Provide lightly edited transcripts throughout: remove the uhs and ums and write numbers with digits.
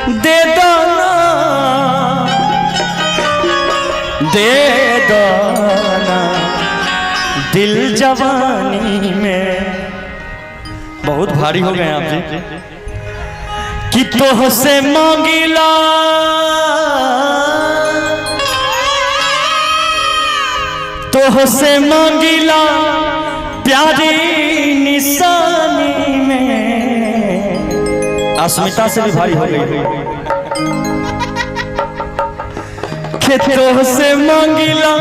दे दाना दे दाना दिल जवानी में। बहुत भारी हो गए आप जी कि तोह से मांगिला तोह से मांगिला प्यारी निशानी में। अस्मिता से भी भारी हो गई कि तोह से मांगिला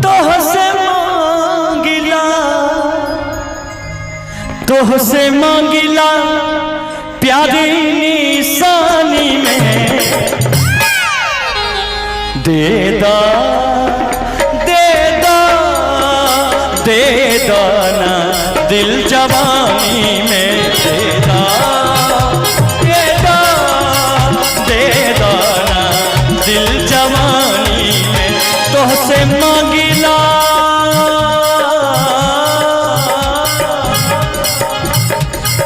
तोह से मांगिला तोह से मांगिला प्यारी निशानी में। दे दा दे दाना दिल जवानी में। दे दाना दिल जवानी में। तोह से मांगिला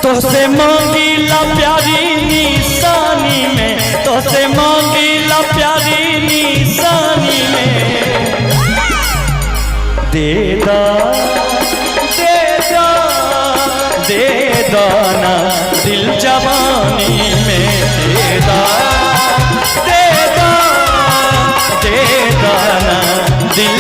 तोह से मांगिला प्यारी निशानी में। तोह से मांगिला प्यारी निशानी में। दे दाना दिल जवानी में। दे दाना दिल